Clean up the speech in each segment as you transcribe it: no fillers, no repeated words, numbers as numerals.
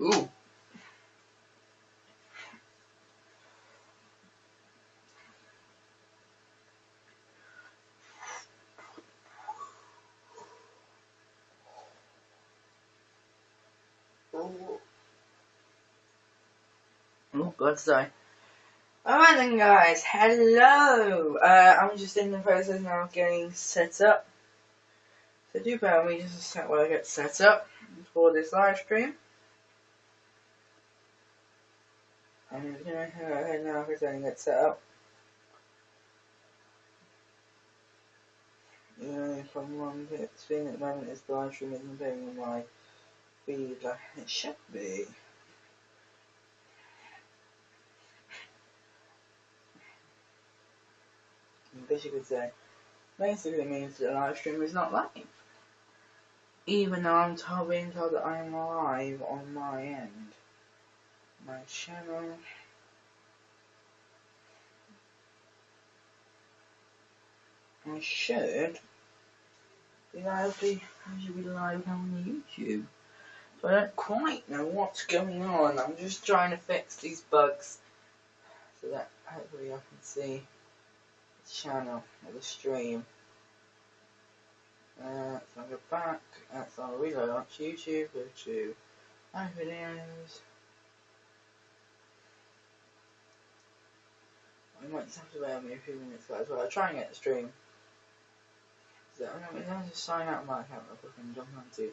Ooh. Oh God, sorry. Alright then guys, hello! I'm just in the process now of getting set up. So do bear with me just a sec while I get set up for this live stream. I'm just gonna go ahead now because I get set up. The only problem I'm seeing at the moment is the live stream isn't being on my feed like it should be. I guess you could say. Basically means that the live stream is not live. Even though I'm being told that I am live on my end. My channel. I should be live on YouTube. So I don't quite know what's going on. I'm just trying to fix these bugs so that hopefully I can see the channel or the stream. So I'll go back. So I'll reload onto YouTube. Go to my videos. I might just have to wait on me a few minutes guys while I try and get the stream. So I'm going to just sign out of my account real quick and jump onto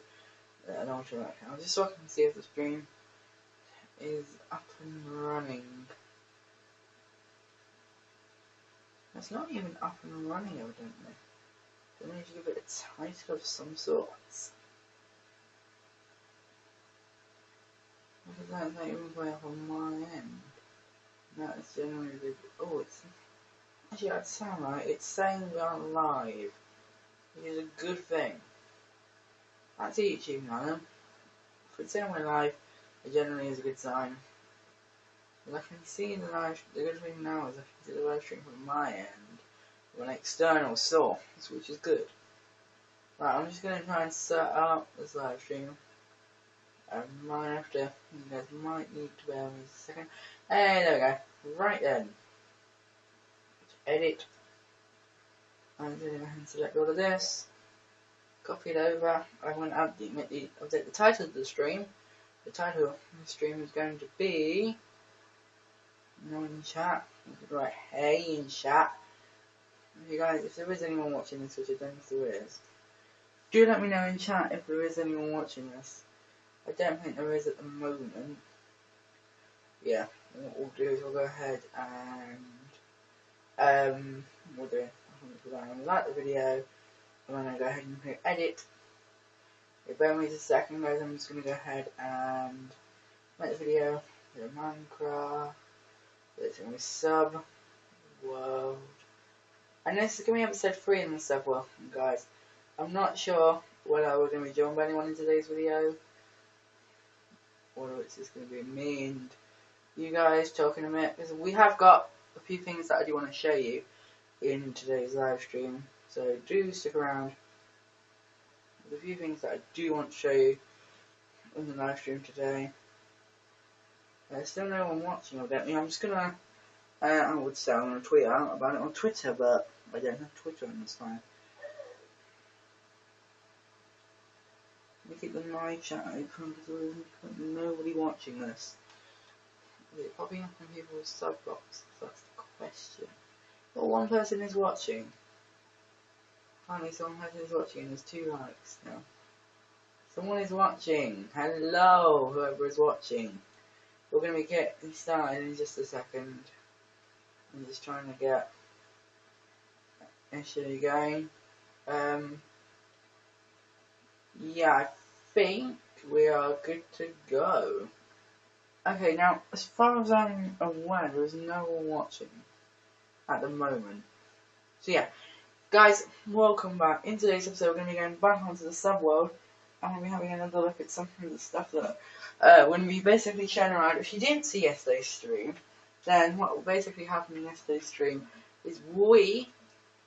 an alternate account just so I can see if the stream is up and running. It's not even up and running evidently. So I need to give it a title of some sort. Because that's not even way up on my end. That's generally the... Oh, it's... Actually, I'd sound right. It's saying we are live. Which is a good thing. That's YouTube now. If it's saying we're live, it generally is a good sign. But I can see the live... The good thing now is I can see the live stream from my end. From an external source, which is good. Right, I'm just going to try and set up this live stream. I might have to, you guys might need to bear with me a second. Hey, there we go. Right then. Edit. I'm going to go ahead and select all of this. Copy it over. I'm going to update the title of the stream. The title of the stream is going to be... No in chat. You could write hey in chat. You guys, if there is anyone watching this, which I don't think there is, do let me know in chat if there is anyone watching this. I don't think there is at the moment. Yeah, what we'll do is we'll go ahead and we'll do it. I'm going to like the video. I'm going to go ahead and click edit. Bear with me just a second guys, I'm just going to go ahead and make the video. Do Minecraft. It's going to be sub world. And this is going to be episode 3 in the sub world guys. I'm not sure whether we're going to be joined by anyone in today's video. Or it's just going to be me and you guys talking a bit. Because we have got a few things that I do want to show you in today's live stream. So do stick around. There's a few things that I do want to show you in the live stream today. There's still no one watching evidently. I'm just going to, I would say I'm going to tweet out about it on Twitter, but I don't have Twitter on this time. Let me keep the live chat open because there's nobody watching this. Is it popping up on people's sub box? That's the question. Well, one person is watching. Finally, someone is watching and there's 2 likes now. Someone is watching. Hello, whoever is watching. We're going to be getting started in just a second. I'm just trying to get initially going. Yeah, I think we are good to go. Okay, now, as far as I'm aware, there is no one watching at the moment. So yeah, guys, welcome back. In today's episode, we're going to be going back onto the subworld. I'm going to be having another look at some of the stuff that we're going to be basically showing around. If you didn't see yesterday's stream, then what will basically happen in yesterday's stream is we,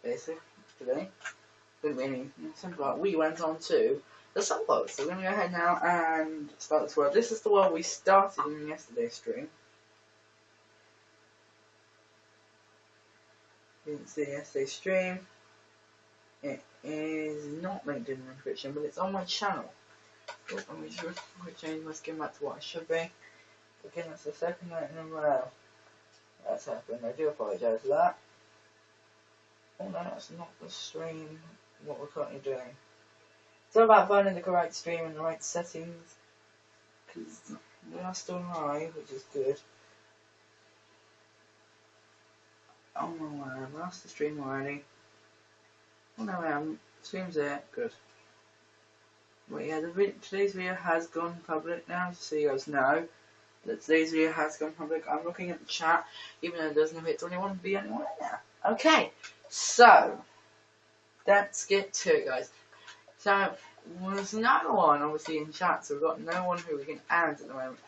basically, didn't be any simple, we went on to the sub world. So we're going to go ahead now and start this world. This is the world we started in yesterday's stream. You didn't see yesterday's stream. It is not linked in the description, but it's on my channel. Oh, let me change my skin back to what it should be. Again, that's the second night in a row that's happened. I do apologise for that. Oh no, that's not the stream, what we're currently doing. It's all about finding the correct stream and the right settings, because we are still live, which is good. Oh no, I lost the stream already. Oh no, I haven't. Stream's there, good. But yeah, today's video has gone public now, just so you guys know that today's video has gone public. I'm looking at the chat, even though it doesn't appear to anyone be anyone in there. Okay, so let's get to it, guys. So there's no one obviously in chat, so we've got no one who we can add at the moment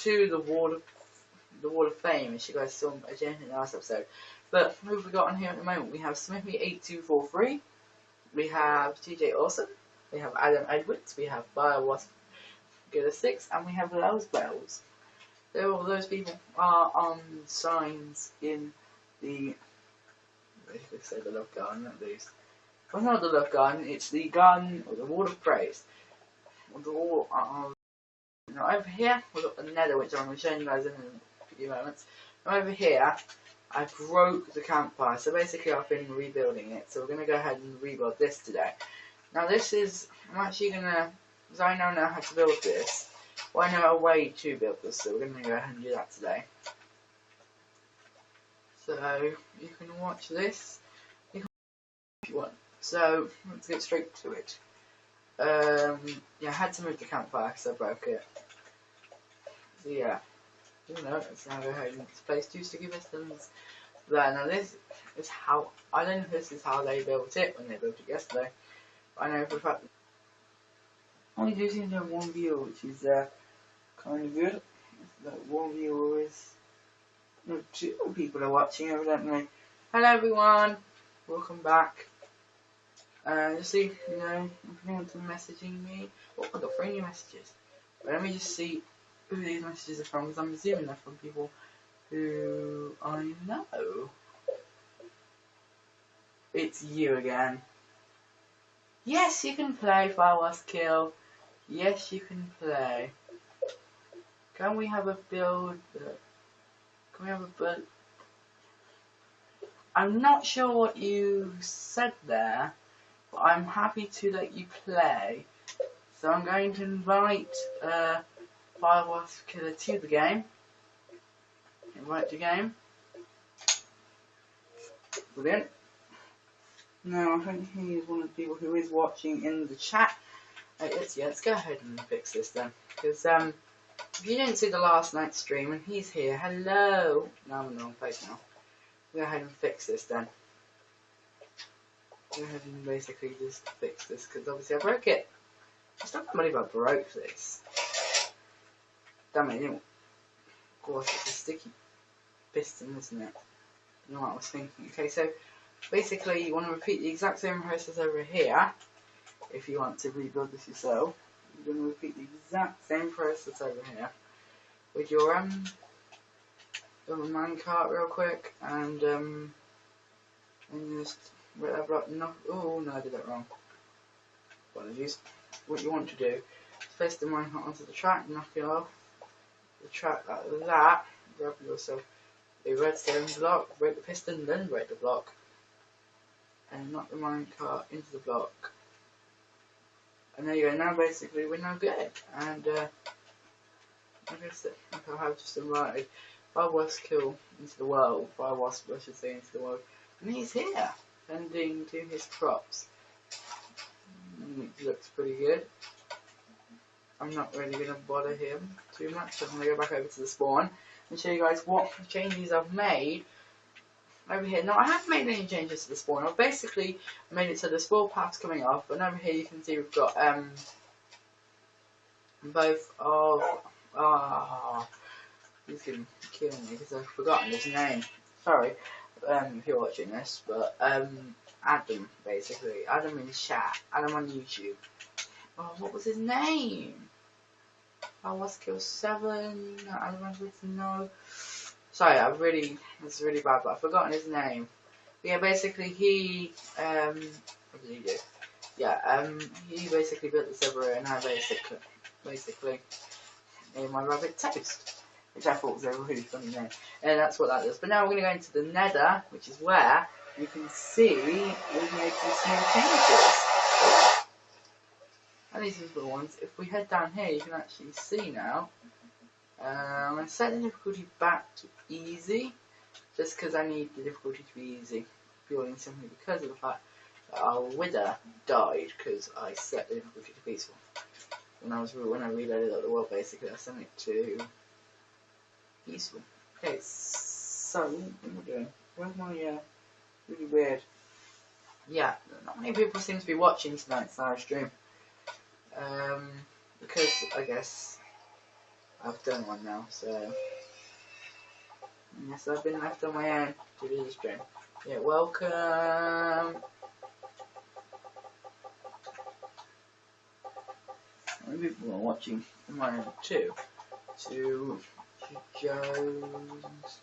to the Wall of Fame, as you guys saw again in the last episode. But who have we got on here at the moment? We have Smithy8243, we have TJ Awesome, we have Adam Edwards, we have BioWasp6, and we have Lels Bells. So all those people are on signs in the, I could say the Love Garden at least. Well, not the Love Garden, it's the Garden or the Wall of Praise. The wall over here, we've got the Nether, which I'm going to show you guys in a few moments. And over here, I broke the campfire, so basically I've been rebuilding it. So we're going to go ahead and rebuild this today. Now this is, I'm actually going to, because I now know how to build this. Well, I know a way to build this, so we're going to go ahead and do that today. So you can watch this if you want. So let's get straight to it. Yeah, I had to move the campfire because I broke it. So yeah, you know, let's now go ahead and place 2 sticky pistons there. Now this is how, I don't know if this is how they built it when they built it yesterday, but I know for a fact only do seem to have one viewer, which is kind of good. That one viewer is, no, 2 people are watching evidently. Hello everyone, welcome back. Just see, you know, if anyone's messaging me. Oh, I got 3 new messages. But let me just see who these messages are from, because I'm assuming they're from people who I know. It's you again. Yes, you can play Firewast Kill. Yes, you can play. Can we have a build? Can we have a build? I'm not sure what you said there, but I'm happy to let you play. So I'm going to invite Firewast Killer to the game. Invite to game. Brilliant. Now I think he is one of the people who is watching in the chat. Let's go ahead and fix this then, because if you didn't see the last night's stream, and he's here, hello. No, I'm in the wrong place now. Go ahead and fix this then. Go ahead and basically just fix this, because obviously I broke it. I still can't believe I broke this. Damn it, of course it's a sticky piston, isn't it? You know what I was thinking. Okay, so basically you want to repeat the exact same process over here. If you want to rebuild this yourself, you're going to repeat the exact same process over here with your minecart real quick, and just wait that block. No, oh no, I did that wrong. Apologies. What you want to do is place the minecart onto the track, knock it off the track like that, grab yourself a redstone block, break the piston, then break the block, and knock the minecart into the block. And there you go. Now basically we're now good. And like I said, I have just invited Firewast Kill into the world. Firewasp, I should say, into the world. And he's here, tending to his crops. It looks pretty good. I'm not really going to bother him too much. I'm going to go back over to the spawn and show you guys what changes I've made over here. Now I haven't made any changes to the spawn. I've basically made it so the spawn path's coming off, and over here you can see we've got both of he's gonna kill me because I've forgotten his name. Sorry if you're watching this, but Adam basically, Adam in chat, Adam on YouTube. Oh, what was his name? I was Kill 7. I remember it. No. Sorry, it's really bad, but I've forgotten his name. But yeah, basically he, what did he do? Yeah, he basically built the server and I basically made my rabbit toast, which I thought was a really funny name. And that's what that is. But now we're going to go into the Nether, which is where you can see we've made some small changes. And these are the ones. If we head down here, you can actually see now. I'm going to set the difficulty back to easy, just because I need the difficulty to be easy, purely and simply because of the fact that our Wither died because I set the difficulty to peaceful. When I reloaded up the world, basically I set it to peaceful. Okay, so what am I doing? Where's my really weird? Yeah, not many people seem to be watching tonight's live stream. Because I guess I've done one now, so yes, I've been left on my own to do the stream. Yeah, welcome. Many people are watching my own too. To Jones.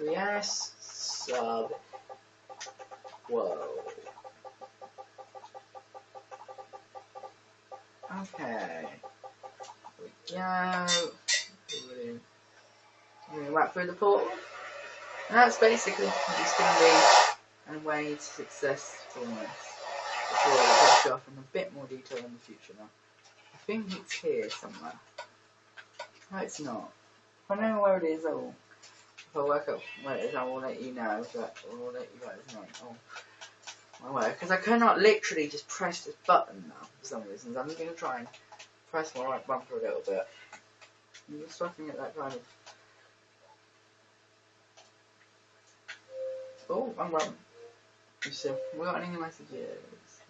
Yes, sub. Whoa. Okay. Here we go. We're going back through the portal. And that's basically just going to be a way to successfulness. Before we finish off in a bit more detail in the future now. I think it's here somewhere. No, it's not. If I know where it is, if I work out where it is, I will let you know. But I will let you guys know. Oh, my way. Because I cannot literally just press this button now for some reasons. I'm going to try and press my right bumper a little bit. I'm just looking at that kind of. Oh, I'm wrong. You see, we got any messages?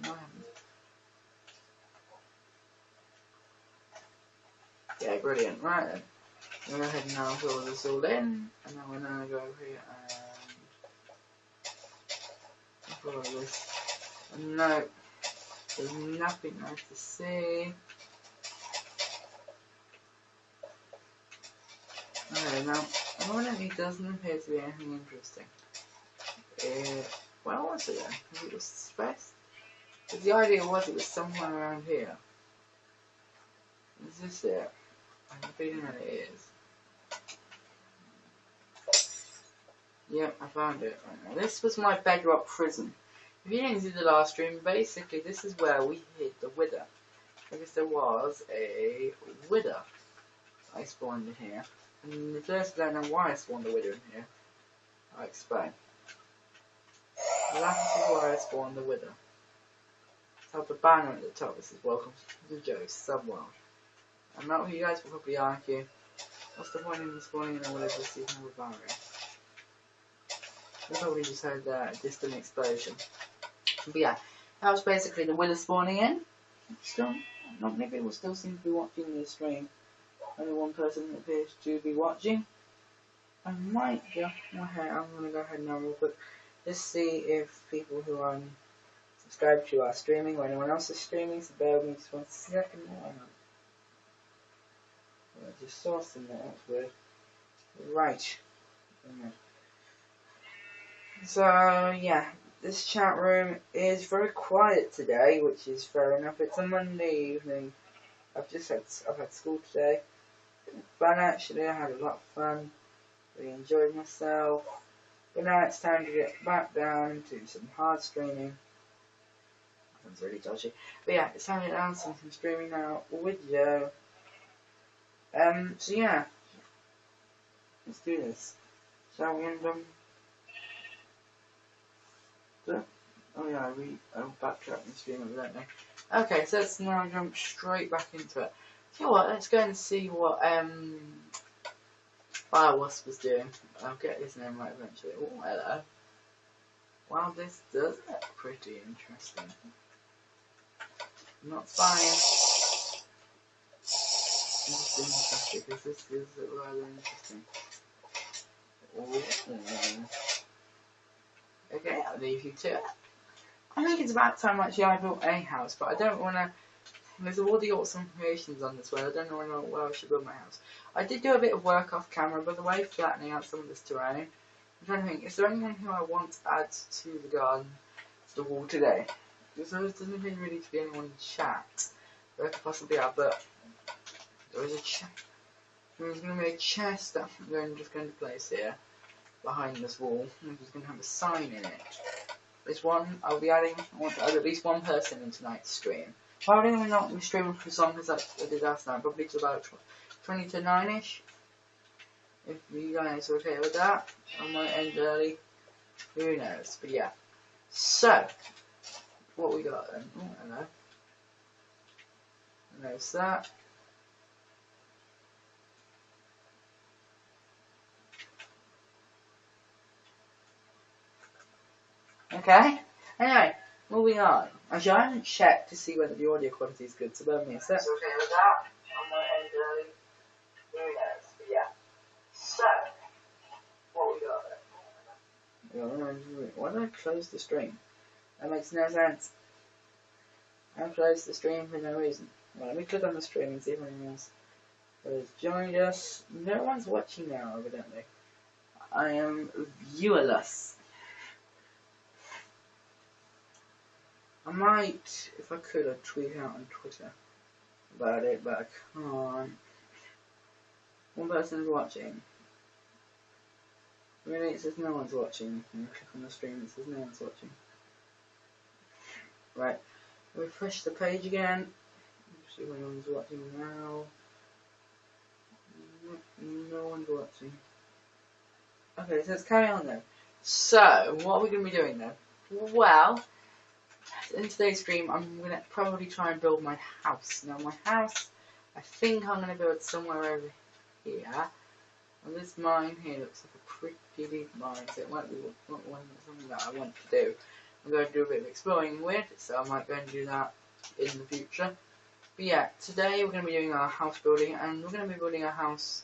No, I haven't. Yeah, brilliant. Right then. We'll go ahead and now fill this all in. And then we're going to go over here and follow this. No, there's nothing nice to see. Okay, now, evidently doesn't appear to be anything interesting. Where was it then? It was space? Because the idea was it was somewhere around here. Is this it? I'm feeling that it is. Yep, I found it right now. This was my bedrock prison. If you didn't see the last stream, basically this is where we hid the Wither. Because there was a Wither. I spawned in here. And if you don't know why I spawned the Wither in here, I'll explain. That is why I spawned the Wither. So the banner at the top, this is welcome to Joe's Subworld. I know you guys will probably argue, what's the point in spawning in a Wither just even with barrier? We probably just heard a distant explosion. But yeah, that was basically the Wither spawning in. Still, not many people still seem to be watching this stream. Only one person appears to be watching. I might go ahead, I'm going to go ahead now real quick. Just see if people who are subscribed to are streaming or anyone else is streaming. So bear with me just 1 second. I just saw some there, that's weird. Right. So yeah, this chat room is very quiet today, which is fair enough. It's a Monday evening. I've had school today. Fun actually, I had a lot of fun. Really enjoyed myself. But now it's time to get back down to some hard streaming. Sounds really dodgy. But yeah, it's time to get down to some streaming now with Joe. So yeah. Let's do this. Shall we end oh yeah, I'll backtrack and stream evidently. Okay, so let's now jump straight back into it. You know what, let's go and see what Firewasp was doing. I'll get his name right eventually. Oh, hello. Wow, this does look pretty interesting. Not spying. Interesting, because this is rather interesting. Okay, I'll leave you to it. I think it's about time actually I built a house, but I don't want to. There's all the awesome creations on this world. I don't know where I should build my house. I did do a bit of work off camera, by the way, flattening out some of this terrain. I'm trying to think, is there anyone who I want to add to the garden, to the wall today? Because there doesn't seem really to be anyone in chat that I could possibly add, but there is a chest. There's going to be a chest that I'm just going to place here, behind this wall, which is going to have a sign in it. This one, I'll be adding, I want to add at least one person in tonight's stream. Probably not be streaming for as long as I did last night, probably to about 20 to 9ish. If you guys are okay with that, I might end early. Who knows? But yeah. So, what we got then? Oh, hello. There's that. Okay. Anyway, moving on. Actually, I haven't checked to see whether the audio quality is good, so bear with me a sec. Okay with that. I might end early. Who knows? But yeah. So, what we got then? Why did I close the stream? That makes no sense. I closed the stream for no reason. Well, let me click on the stream and see if anyone else has joined us. No one's watching now, evidently. I am viewerless. I might, if I could, I'd tweet out on Twitter about it, but I can't. One person is watching. Really, it says no one's watching. When you click on the stream, it says no one's watching. Right, refresh the page again. See if anyone's watching now. No one's watching. Okay, so let's carry on then. So, what are we going to be doing then? Well, in today's stream, I'm going to probably try and build my house. Now, my house, I think I'm going to build somewhere over here. And this mine here looks like a pretty big mine, so it might be something that I want to do. I'm going to do a bit of exploring with, so I might go and do that in the future. But yeah, today we're going to be doing our house building, and we're going to be building a house.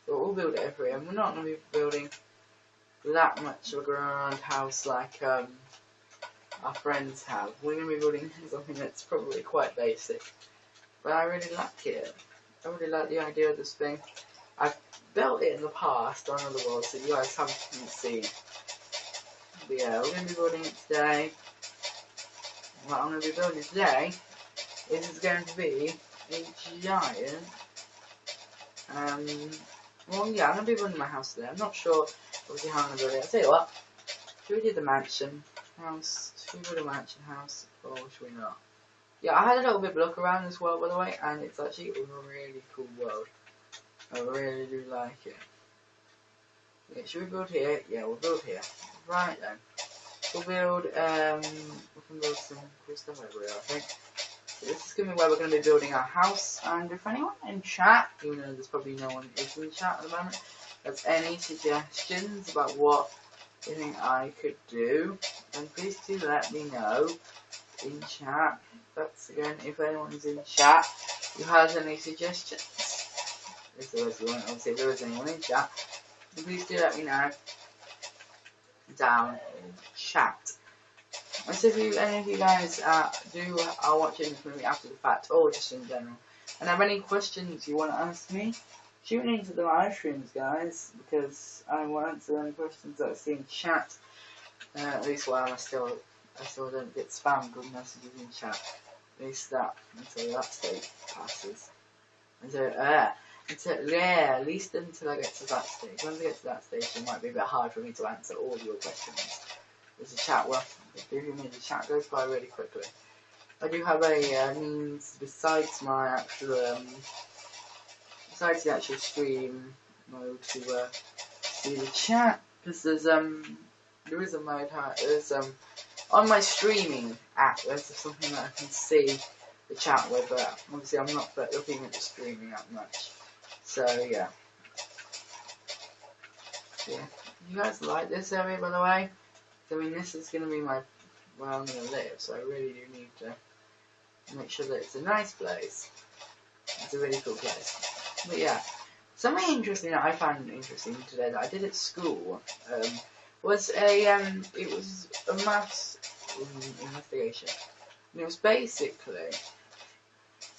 So we'll build it over here, and we're not going to be building that much of a grand house like our friends have. We're going to be building something that's probably quite basic, but I really like it. I really like the idea of this thing. I've built it in the past on other worlds, so you guys haven't seen. But yeah, we're going to be building it today. What I'm going to be building today is going to be a giant. Well, yeah, I'm going to be building my house today. I'm not sure obviously how I'm going to build it. I'll tell you what. Should we do the mansion house? Should we build a mansion house? Or should we not? Yeah, I had a little bit of a look around this world, by the way, and it's actually a really cool world. I really do like it. Yeah, should we build here? Yeah, we'll build here. Right then. We'll build, we can build some cool stuff over here, I think. So this is going to be where we're going to be building our house, and if anyone in chat, even though there's probably no one is in chat at the moment, has any suggestions about what you think I could do, then please do let me know in chat. That's again, if anyone's in chat who has any suggestions. If there is one, obviously if there is anyone in chat, then please do let me know down in chat. And so if any of you guys are watching this movie after the fact, or just in general, and have any questions you want to ask me, tune into the live streams, guys, because I will answer any questions that I see in chat. At least while I still don't get spammed with messages in chat. At least that until that stage passes. At least until I get to that stage. Once I get to that stage, it might be a bit hard for me to answer all your questions. There's a chat, well, the chat goes by really quickly. I do have a means besides my actual, besides the actual stream mode to see the chat, because there is a mode, on my streaming app, there's something that I can see the chat with, but obviously I'm not looking at the streaming app much. So yeah. You guys like this area, by the way? I mean, this is going to be where I'm going to live, so I really do need to make sure that it's a nice place. It's a really cool place. But yeah, something interesting that I found interesting today that I did at school was it was a maths investigation. And it was basically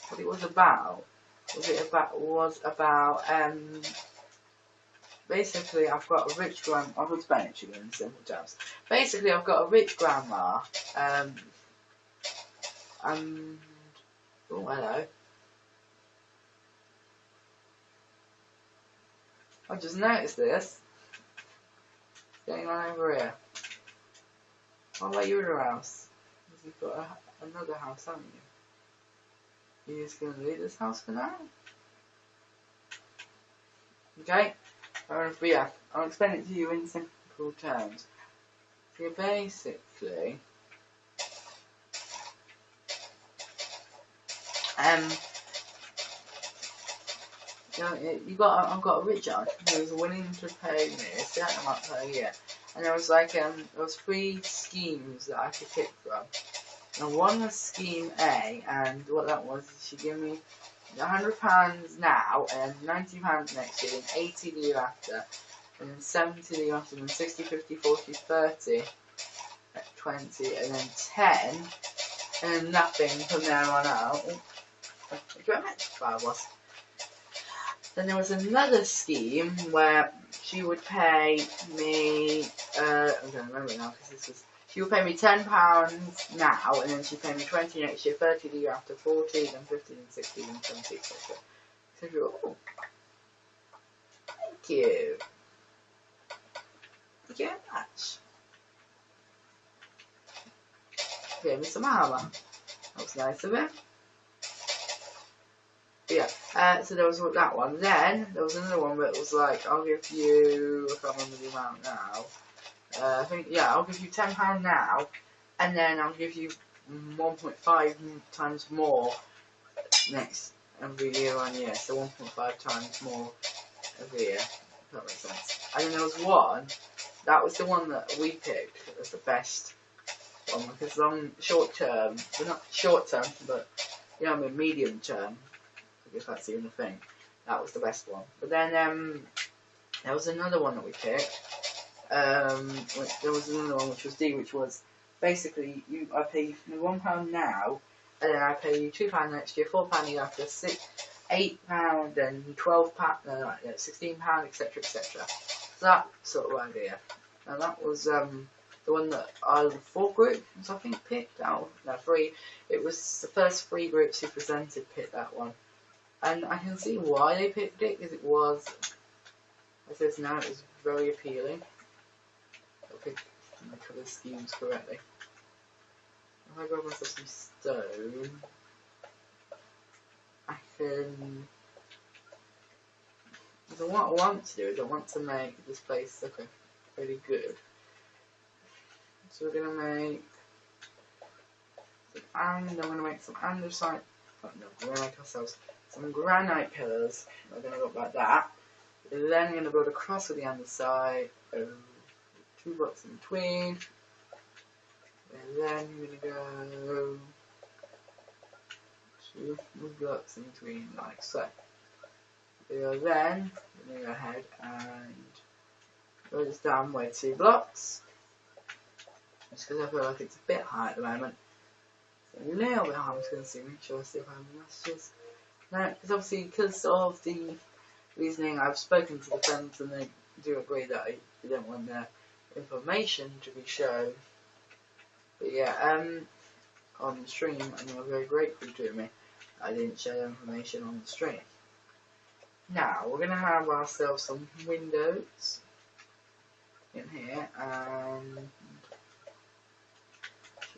what it was about. Basically, I've got a rich grandma. I'll explain it to you in simple terms. Basically, I've got a rich grandma. And oh, hello. I just noticed this. What's going on over here? What about your house? You've got another house, haven't you? You're just going to leave this house for now? Okay? But yeah, I'll explain it to you in simple terms. So basically, I've got a rich aunt who was willing to pay me a certain amount per year, and there was there was 3 schemes that I could pick from. And one was scheme A, and what that was is she gave me £100 now, and £90 next year, and 80 the year after, and then 70 the year after, and 60, 50, 40, 30, 20, and then 10, and then nothing from there on out. Then there was another scheme where she would pay me, I don't remember now because she would pay me £10 now, and then she'd pay me 20 next year, 30 the year after, 40, then 50, then 60, then 70, etc. So oh, thank you. Thank you very much. Gave me some armour. That was nice of him. But yeah, so there was that one. Then there was another one that was like, I'll give you, I can't remember the amount now. I think, yeah, I'll give you £10 now, and then I'll give you 1.5 times more next every year on year. So 1.5 times more every year. If that makes sense. And then there was one, that was the one that we picked as the best one, because short term, well not short term, but you know what I mean, medium term, I guess that's even a thing. That was the best one. But then there was another one that we picked. There was another one which was D, which was basically I pay you £1 now, and then I pay you £2 next year, £4 the year after, £8 and £12, £16, etc., etc. So that sort of idea. And that was the one that out of the 4 groups I think picked out. No, 3. It was the first 3 groups who presented picked that one, and I can see why they picked it, because it was, as it says now, it was very appealing. My colour schemes correctly. If I grab myself some stone, I can. So what I want to do is I want to make this place look really good. So we're gonna make I'm gonna make some andesite. Oh no, we're gonna make ourselves some granite pillars. We're gonna look like that. Then we're gonna build a cross with the andesite. 2 blocks in between, and then I'm going to go 2 blocks in between, like so. Then I'm going to go ahead and go this down by 2 blocks, just because I feel like it's a bit high at the moment. So a little bit high. I'm just going to make sure I see if I have any messages. No, because obviously, because of the reasoning, I've spoken to the friends and they do agree that they don't want their information to be shown. But yeah, on the stream, and they were very grateful to me I didn't share information on the stream. Now we're gonna have ourselves some windows in here, and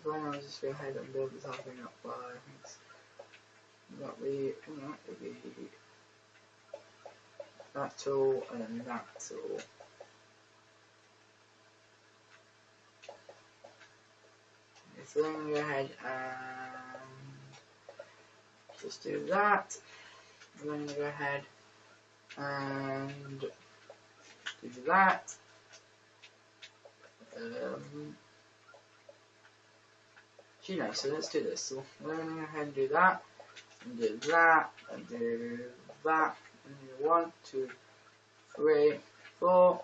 I'll just go ahead and build this whole thing up by that tool and that tool. So then we go ahead and just do that. And then we go ahead and do that. So let's do this. So we're going to go ahead and do that, and do that, and do that, and do 1, 2, 3, 4.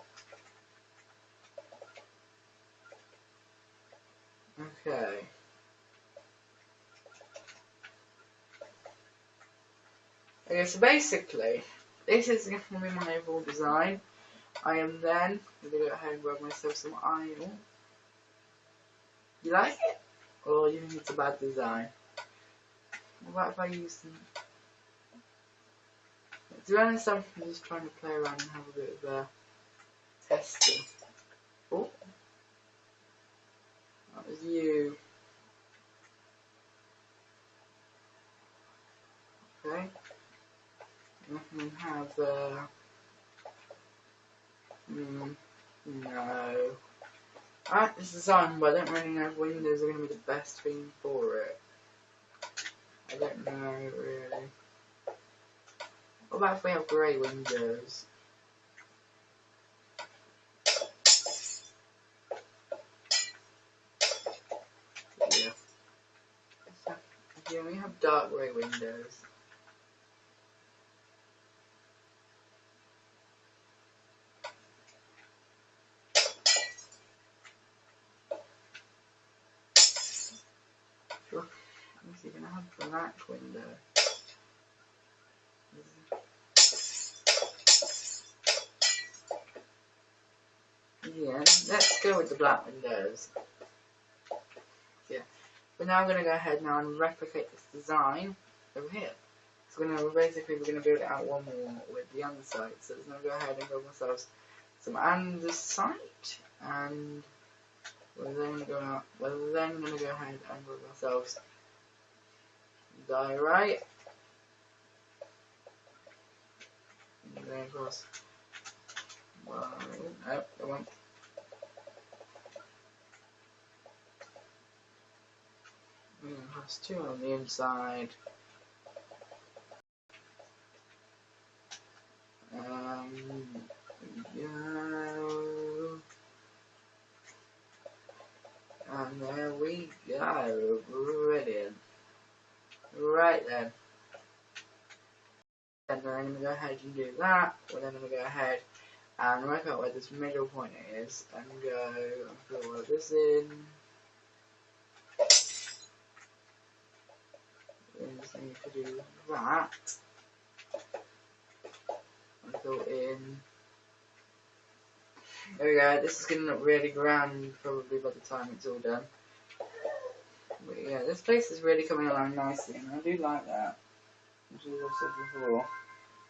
Okay. Okay, so basically, this is going to be my overall design. I am then going to go ahead and grab myself some iron. You like it? Or you think it's a bad design? What if I use some... To be honest, I'm just trying to play around and have a bit of a testing. Oh, that was you. Okay. I can have no. Alright, this is on, but I don't really know if windows are going to be the best thing for it. I don't know, really. What about if we have grey windows? Yeah. Yeah, we have dark grey windows. Sure. I'm see, can I have black window? Yeah, let's go with the black windows. Yeah. But now I'm going to go ahead now and replicate this design over here. So we're going to build it out one more with the andesite. So let's now go ahead and build ourselves some andesite, and we're then going to go ahead and build ourselves diorite. And then of course, well, no, come on. Plus 2 on the inside. Go. And there we go. Brilliant. Right then. And then I'm going to go ahead and do that. We're then going to go ahead and work out where this middle point is and go and fill all this in. We just need to do that. And fill in. There we go. This is going to look really grand probably by the time it's all done. But yeah, this place is really coming along nicely, and I do like that. As I've said before,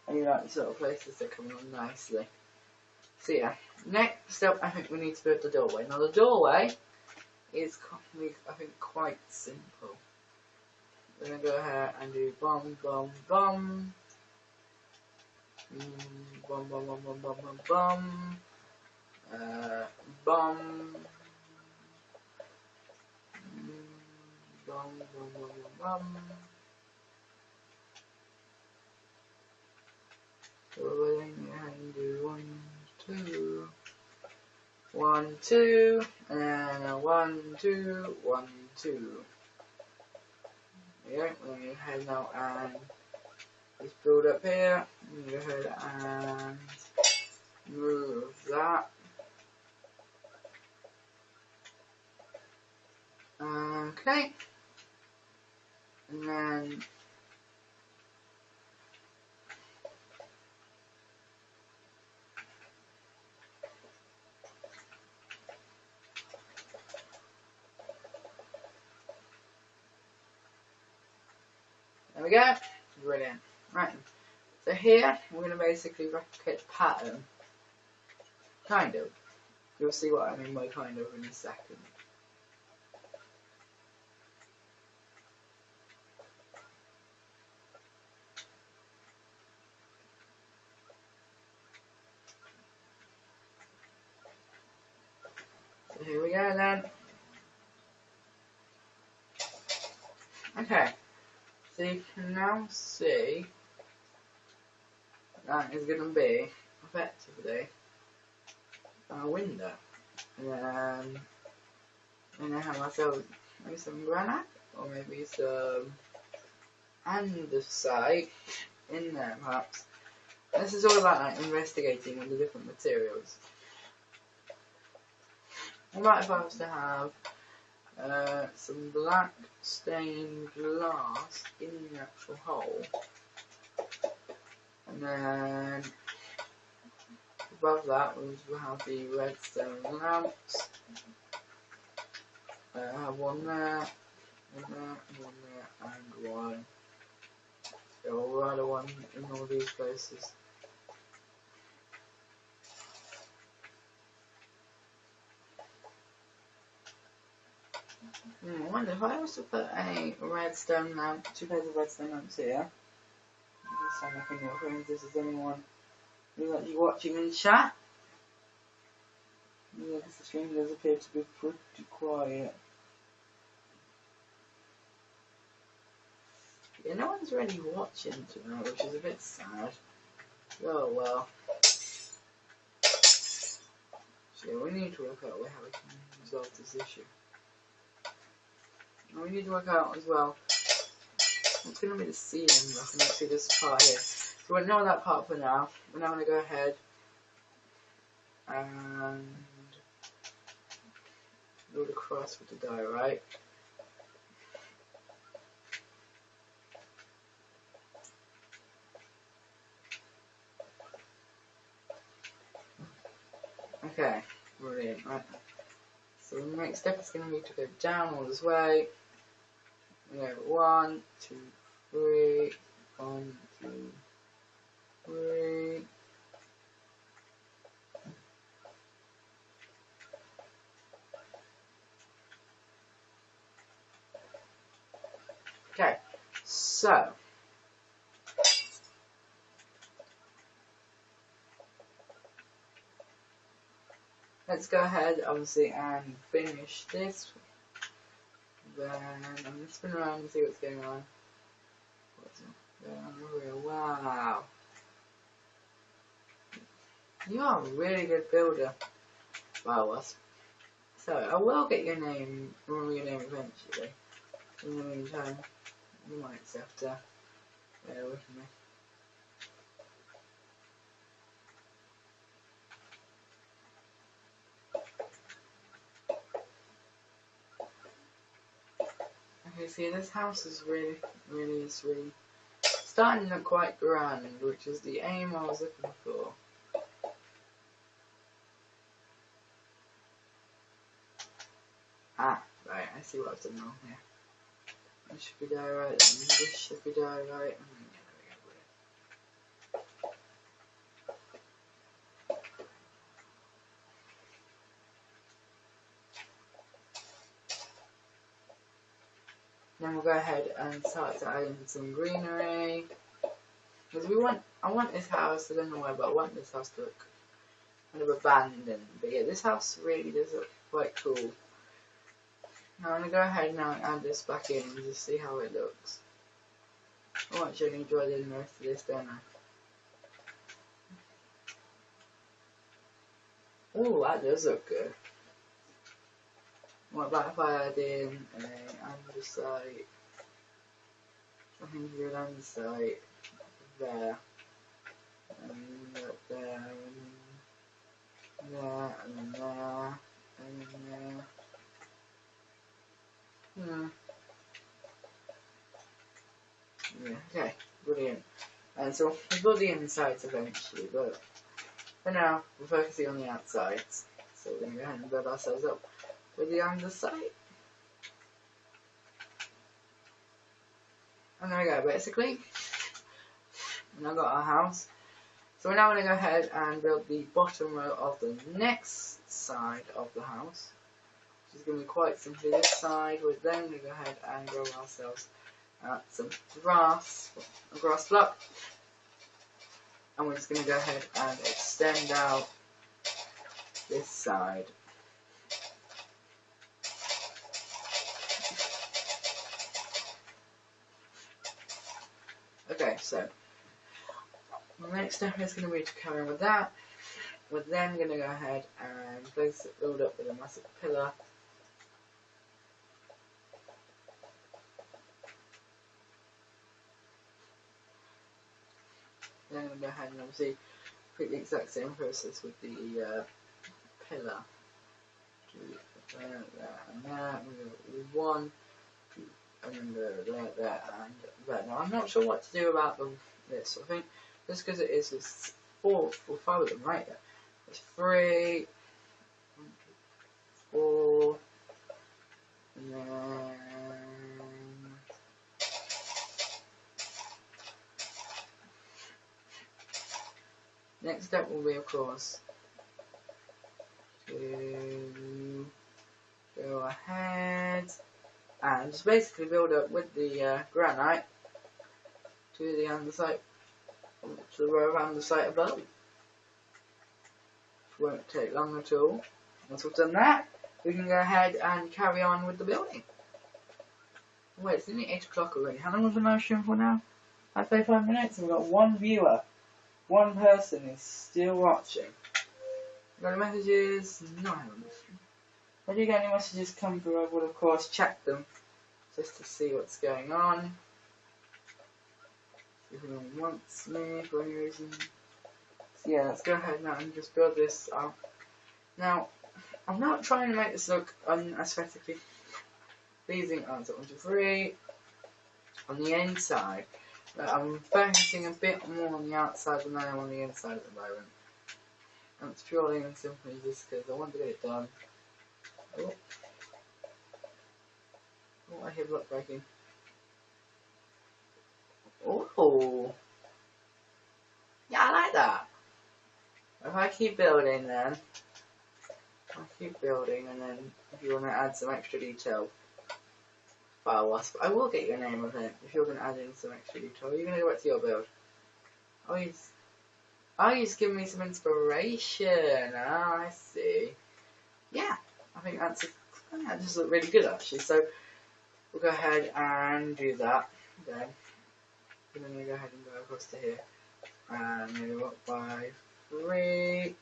I do like the sort of places that come along nicely. So yeah, next up I think we need to build the doorway. Now the doorway is, I think, quite simple. We're going to go ahead and do bum bum bum. Bum bum bum bum bum bum bum. Bum. Bum bum bum bum bum. So we're going to do 1, 2, 1, 2, and 1, 2, 1, 2. Yeah, we're going to go ahead now and just build up here. I'm going to go ahead and move that. Okay. And then there we go. Brilliant. Right. So here we're going to basically replicate the pattern. Kind of. You'll see what I mean by kind of in a second. So here we go then. Okay. So you can now see that is going to be effectively a window. And then I'm going to have myself maybe some granite or maybe some andesite in there perhaps. This is all about like investigating all the different materials. What about if I was to have some black stained glass in the actual hole, and then above that we'll have the redstone lamps. I have one there, one there, one there, and one. So I'll write a one in all these places. I wonder if I was to put a redstone lamp, 2 pairs of redstone lamps here. Just sound like in your friends, this is anyone who's actually watching in chat. Yeah, because the stream does appear to be pretty quiet. Yeah, no one's really watching tonight, which is a bit sad. Oh well. So yeah, we need to work out how we can resolve this issue. And we need to work out as well what's going to be the ceiling. I can see this part here. So we know that part for now. We're now going to go ahead and build across with the diorite. Okay, brilliant. Right. So the next step is going to be to go down all this way. We go 1, 2, 3, 1, 2, 3. Okay, so let's go ahead, obviously, and finish this. Then I'm going to spin around and see what's going on. What's going on here? Wow. You are a really good builder. Wow, us. So, I will get your name, remember your name eventually. In the meantime, you might just have to bear with me. Okay, see, this house is really starting to look quite grand, which is the aim I was looking for. Ah, right, I see what I've done wrong here. This should be diorite, and this should be diorite. Yeah, there we go. Then we'll go ahead and start to add in some greenery. Because I want this house, I don't know why, but I want this house to look kind of abandoned. But yeah, this house really does look quite cool. Now I'm going to go ahead now and add this back in and just see how it looks. I want you to enjoy the rest of this, don't I? Oh, that does look good. What about if I add in an andesite? Something to do with andesite there, and up there, and there, and there, and there. Yeah, okay, brilliant. And so we'll build the insides eventually, but for now we're focusing on the outsides. So we're going to go ahead and build ourselves up with the andesite. And there we go, basically. Now got our house. So we're now going to go ahead and build the bottom row of the next side of the house, which is going to be quite simply this side. We're then going to go ahead and grow ourselves some grass, a grass block, and we're just going to go ahead and extend out this side. Okay, so the next step is going to be to carry on with that. We're then going to go ahead and build up with a massive pillar. Then I'm going to go ahead and obviously repeat the exact same process with the pillar. and there. We go 1, 2, and then there, and there. Now I'm not sure what to do about this. I think just because it's 4, we'll follow them right there. It's 3, 1, 2, 4, and then next step will be, of course, to go ahead and just basically build up with the granite to the andesite, to the row of andesite above. Won't take long at all. Once we've done that, we can go ahead and carry on with the building. Wait, it's only 8 o'clock already. How long was the live stream for now? 5 minutes, and we've got 1 viewer. 1 person is still watching. Got any messages? No, I haven't. If I do get any messages come through, I will of course check them just to see what's going on. If anyone wants me for any reason. So yeah, let's go ahead now and just build this up. Now, I'm not trying to make this look unaesthetically pleasing. On 1, 2, 3. On the inside, I'm focusing a bit more on the outside than I am on the inside at the moment. And it's purely and simply just because I want to get it done. Oh, I hear block breaking. Oh, yeah, I like that. If I keep building, then I'll keep building, and then if you want to add some extra detail, Fire Wasp, I will get your name of it if you're going to add in some extra detail. You're going to go back to your build. Oh, you're just giving me some inspiration. Oh, I see. Yeah, I think that just looked really good actually. So we'll go ahead and do that. Then we're going to go ahead and go across to here. And maybe what, 5, 3.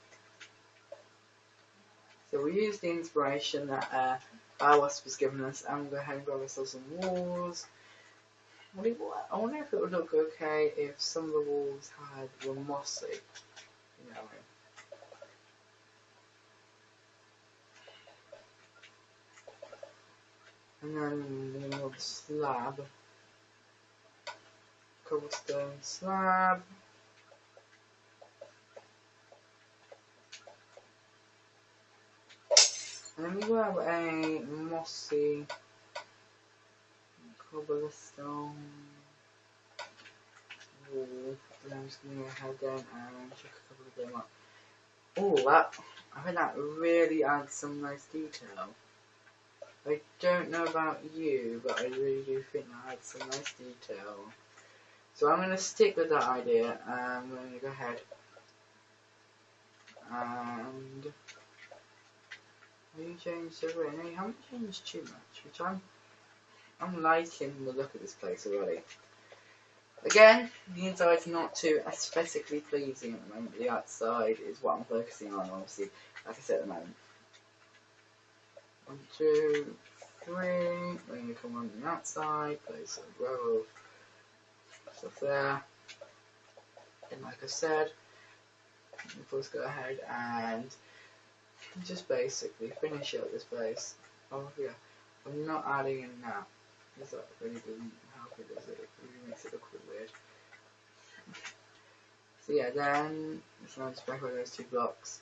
So we use the inspiration that Fire Wasp was giving us, and we'll go ahead and grab ourselves some walls. I wonder if it would look okay if some of the walls were mossy. You know what I mean? And then we'll slab. Cobblestone slab. And then we grab a mossy cobblestone wall. And I'm just going to go ahead then and check a couple of them up. Oh, I think that really adds some nice detail. I don't know about you, but I really do think that adds some nice detail. So I'm going to stick with that idea, and I'm going to go ahead and you changed the way. No, you haven't changed too much, which I'm liking the look of this place already. Again, the inside's not too aesthetically pleasing at the moment. The outside is what I'm focusing on, obviously, like I said at the moment. 1, 2, 3. We're going to come on the outside, place a row of stuff there. And like I said, of course, go ahead and just basically finish up this place. Oh yeah, I'm not adding in that, because that really doesn't help it, does it? It really makes it look a bit weird. So yeah, then let's now just back away those 2 blocks.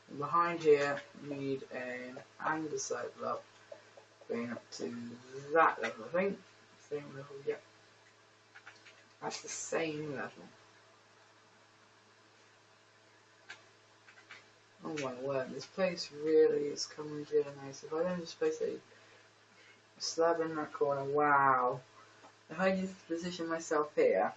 And behind here, we need an andesite block going up to that level, I think. Same level, yep. That's the same level. Oh my word, this place really is coming together nice. If I don't just place a slab in that corner, wow. If I just position myself here,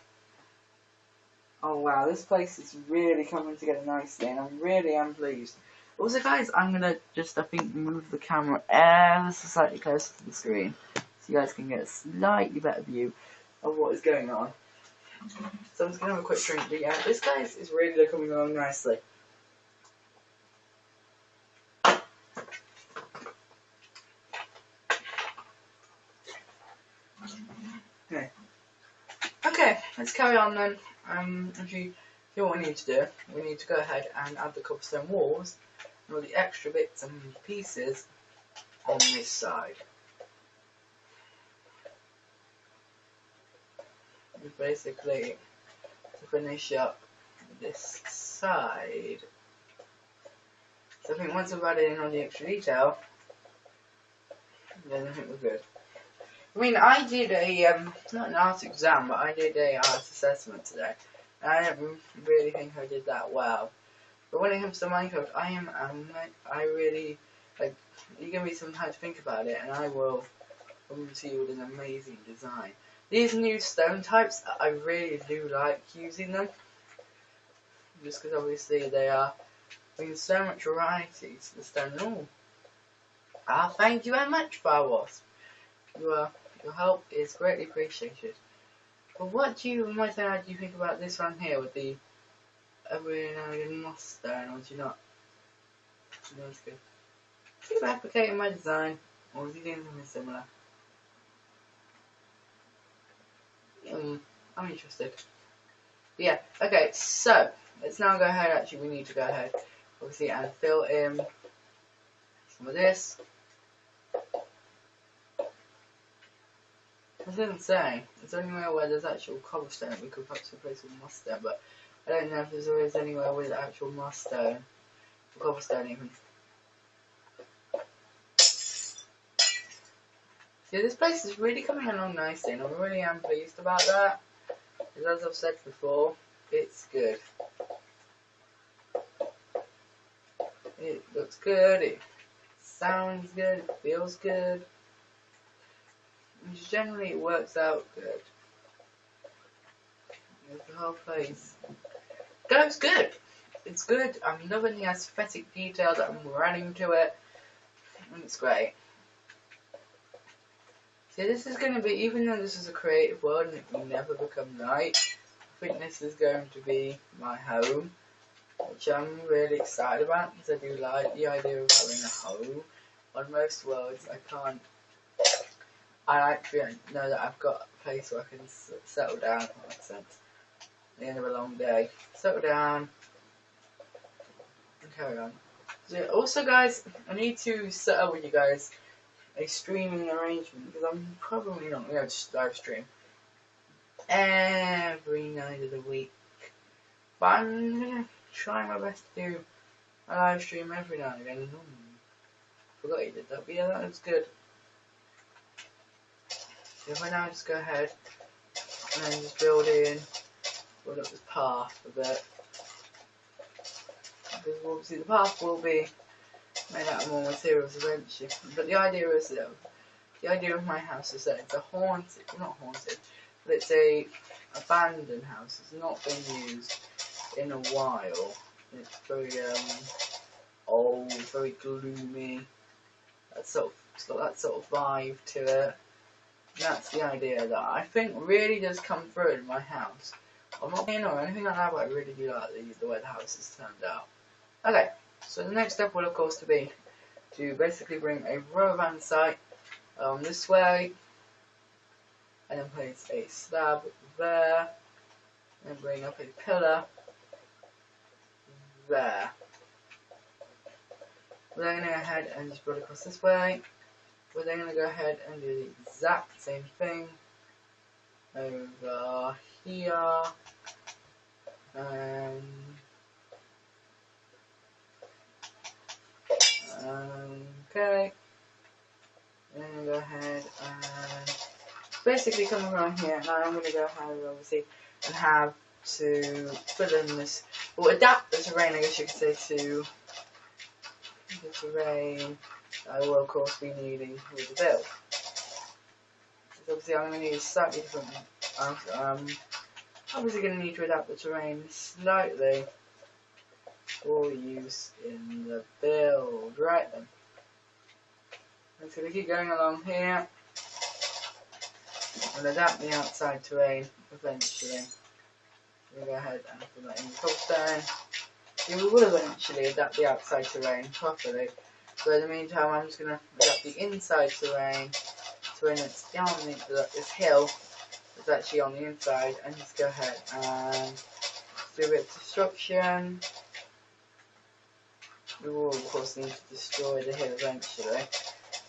oh wow, this place is really coming together nicely, and I really am pleased. Also guys, I'm going to just, I think, move the camera ever so slightly closer to the screen, so you guys can get a slightly better view of what is going on. So I'm just going to have a quick drink, but yeah, this guys is really coming along nicely. Okay, let's carry on then. If you know what we need to do, we need to go ahead and add the cobblestone walls and all the extra bits and pieces on this side. And basically, to finish up this side. So I think once I've added in all the extra detail, then I think we're good. I mean, I did a, not an art exam, but I did a art assessment today. And I don't really think I did that well. But when it comes to Minecraft, I really, like, you give me some time to think about it, and I will come to you with an amazing design. These new stone types, I really do like using them. Just because obviously they are bringing so much variety to the stone. Oh, thank you very much, Firewasp. Your help is greatly appreciated. But what do you think about this one here with the every now and again moss stone, or do you not? No, it's good. Keep replicating my design, or is he doing something similar? I'm interested. But yeah, okay, so let's now go ahead. Actually, we need to go ahead, obviously, and fill in some of this. I didn't say. There's anywhere where there's actual cobblestone we could perhaps replace with moss stone, but I don't know if there's always anywhere with actual moss stone, or cobblestone even. Yeah, this place is really coming along nicely, and I really am pleased about that. Because as I've said before, it's good. It looks good, it sounds good, it feels good. And generally it works out good. The whole place goes good. It's good. I'm loving the aesthetic detail that I'm running to it. And it's great. See, this is going to be, even though this is a creative world and it will never become night, I think this is going to be my home, which I'm really excited about because I do like the idea of having a home. On most worlds, I like to know that I've got a place where I can settle down, if that makes sense. At the end of a long day, settle down and carry on. So also, guys, I need to set up with you guys a streaming arrangement because I'm probably not going to live stream every night of the week, but I'm going to try my best to do a live stream every now and again. Forgot you did that, but yeah, that was good. So if I now just go ahead and then just build up this path a bit, because obviously the path will be made out of more materials eventually. But the idea is that the idea of my house is that it's a haunted, not haunted, but it's a abandoned house. It's not been used in a while. It's very old, very gloomy. It's got that sort of vibe to it. And that's the idea that I think really does come through in my house. I'm not being or anything like that, but I really do like the way the house has turned out. Okay, so the next step will of course be to basically bring a row of andesite this way, and then place a slab there, and bring up a pillar there. We're then going to go ahead and just build across this way. We're then going to go ahead and do the exact same thing over here. Okay. And then go ahead and basically come around here. Now I'm going to go ahead obviously and have to fill in this, or adapt the terrain, I guess you could say, to the terrain I will of course be needing with the build. So obviously I'm going to need a slightly different, obviously going to need to adapt the terrain slightly for use in the build. Right then. I'm just going to keep going along here and adapt the outside terrain eventually. We'll go ahead and put that in the cobblestone. Yeah, we will eventually adapt the outside terrain properly. So in the meantime, I'm just going to adapt the inside terrain that's down this hill that's actually on the inside, and just go ahead and do a bit of destruction. We will of course need to destroy the hill eventually.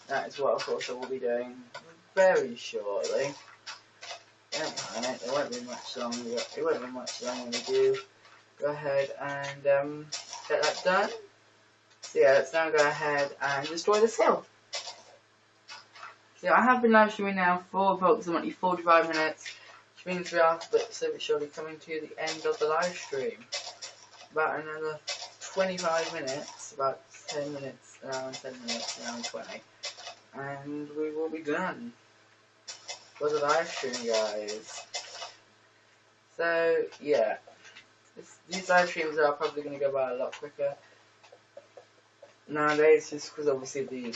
that is what of course I will be doing very shortly. Don't panic, it won't be much longer. It won't be much longer when we do go ahead and get that done. So yeah, let's now go ahead and destroy this hill. So I have been live streaming now for approximately 45 minutes, which means we are slowly surely coming to the end of the live stream. About another 25 minutes, about 10 minutes, around 10 minutes, around 20, and we will be done for the live stream, guys. So yeah, these live streams are probably going to go by a lot quicker nowadays, just because obviously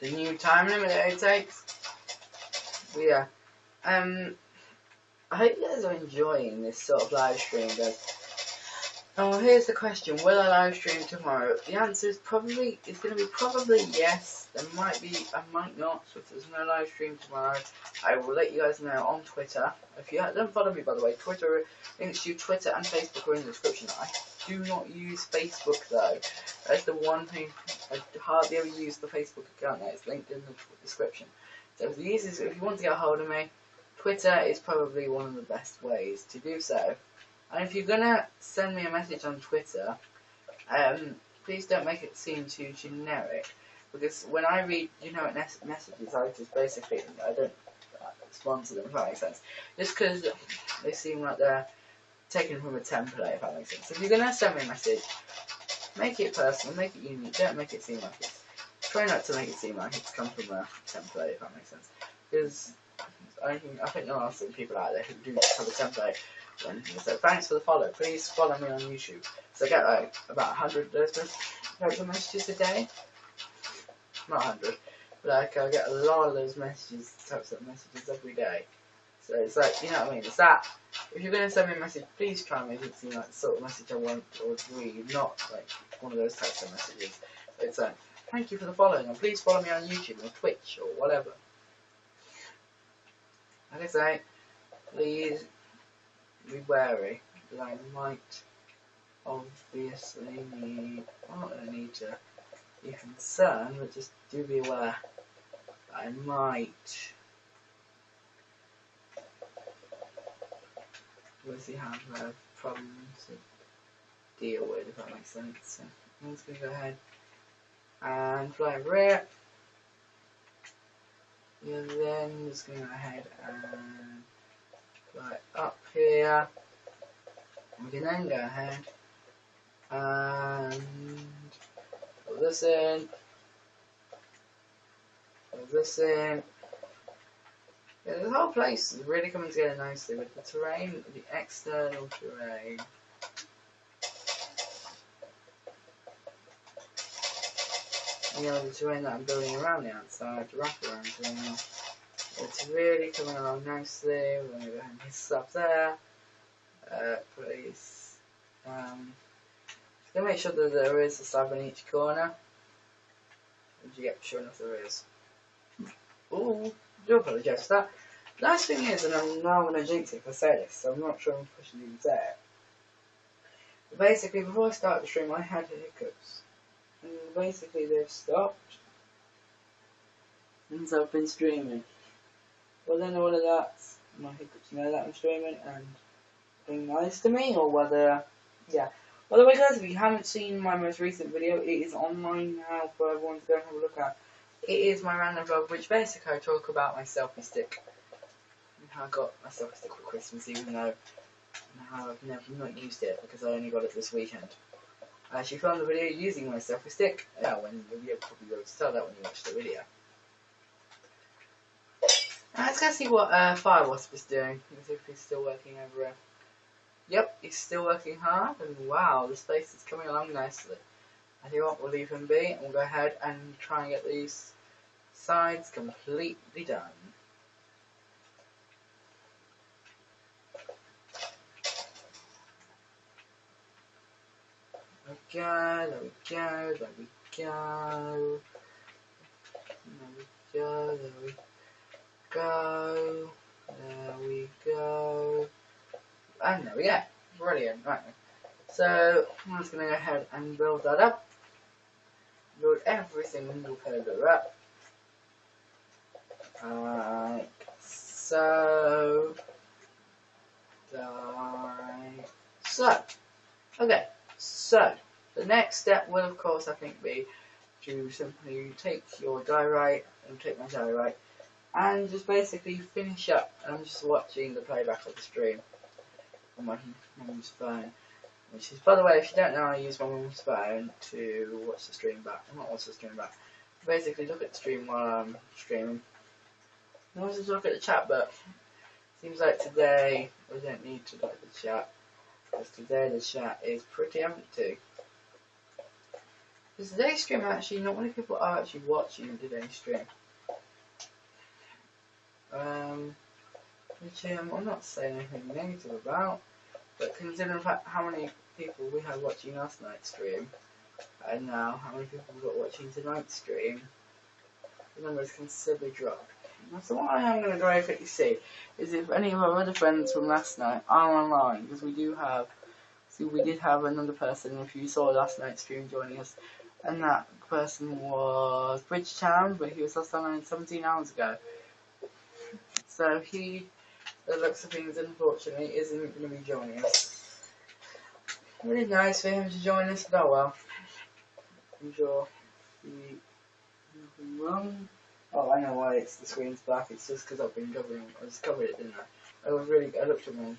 the new time limit that it takes. But yeah, I hope you guys are enjoying this sort of live stream, guys. Oh, here's the question: will I live stream tomorrow? The answer is probably, it's going to be probably yes. There might be, I might not. So if there's no live stream tomorrow, I will let you guys know on Twitter. If you don't follow me, by the way, Twitter links to Twitter and Facebook are in the description. I do not use Facebook though. That's the one thing I hardly ever use the Facebook account. There, it's linked in the description. So if you want to get a hold of me, Twitter is probably one of the best ways to do so. And if you're gonna send me a message on Twitter, please don't make it seem too generic, because when I read, messages, I just basically, I don't respond to them, if that makes sense. Just because they seem like they're taken from a template, if that makes sense. If you're gonna send me a message, make it personal, make it unique, don't make it seem like it's, try not to make it seem like it's come from a template, if that makes sense. Because I think there are some people out there who do have a template. So thanks for the follow. Please follow me on YouTube. So I get like about 100 those messages a day. Not 100, but like I get a lot of those types of messages every day. So it's like, you know what I mean? It's that. If you're gonna send me a message, please try and make it seem like the sort of message I want or read, not like one of those types of messages. So it's like, thank you for the following, and please follow me on YouTube or Twitch or whatever. Like I say, please be wary, because I might obviously need, well, I need to be concerned, but just do be aware that I might obviously have problems to deal with, if that makes sense. So I'm just going to go ahead and fly over it. And then I'm just going to go ahead and fly up here. We can then go ahead and put this in, put this in. Yeah, the whole place is really coming together nicely with the terrain, the external terrain. The terrain that I'm building around the outside, the wraparound terrain. It's really coming along nicely. We're going to go ahead and hit this up there. Place. Just going to make sure that there is a slab in each corner. Yep, sure enough there is. Ooh, I do apologise for that. Last thing is, and I'm now going to jinx it if I say this, so I'm not sure I'm pushing even say it. But basically, before I started the stream, I had hiccups. And basically, they've stopped since I've been streaming. Whether or not that's my hiccups know that I'm streaming and being nice to me, or whether, yeah. By the way, guys, if you haven't seen my most recent video, it is online now for everyone to go and have a look at. It is my random vlog, which basically I talk about my selfie stick. And how I got my selfie stick for Christmas, even though how I've never not used it because I only got it this weekend. I actually filmed the video using my selfie stick. Yeah, when the video probably will tell that when you watch the video. Now let's go see what Firewasp is doing. Let's see if he's still working over here. Yep, he's still working hard, and wow, the space is coming along nicely. I tell you what, we'll leave him be, and we'll go ahead and try and get these sides completely done. There we go, there we go, there we go. There we go, there we go. There we go. And there we go. Brilliant. Right. So I'm just going to go ahead and build that up. Build every single folder up. Like so. Okay, so the next step will of course I think be to simply take your diary and take my diary and just basically finish up. I'm just watching the playback of the stream on my mum's phone, which is, by the way, if you don't know, I use my mum's phone to watch the stream back. Not watch the stream back. Basically look at the stream while I'm streaming. I also look at the chat, but seems like today we don't need to look at the chat, because today the chat is pretty empty. Because today's stream actually, not many people are actually watching today's stream. Which I'm not saying anything negative about, but considering how many people we had watching last night's stream, and now how many people we've got watching tonight's stream, the numbers considerably dropped. So what I am going to very quickly see is if any of our other friends from last night are online, because we did have another person, if you saw last night's stream, joining us, and that person was Bridgetown, but he was last online 17 hours ago. So he, the looks of things, unfortunately, isn't going to be joining us. Really nice for him to join us, but oh well. I'm sure nothing wrong. Oh, I know why the screen's black. It's just because I've been covering. I just covered it, didn't I? I looked at the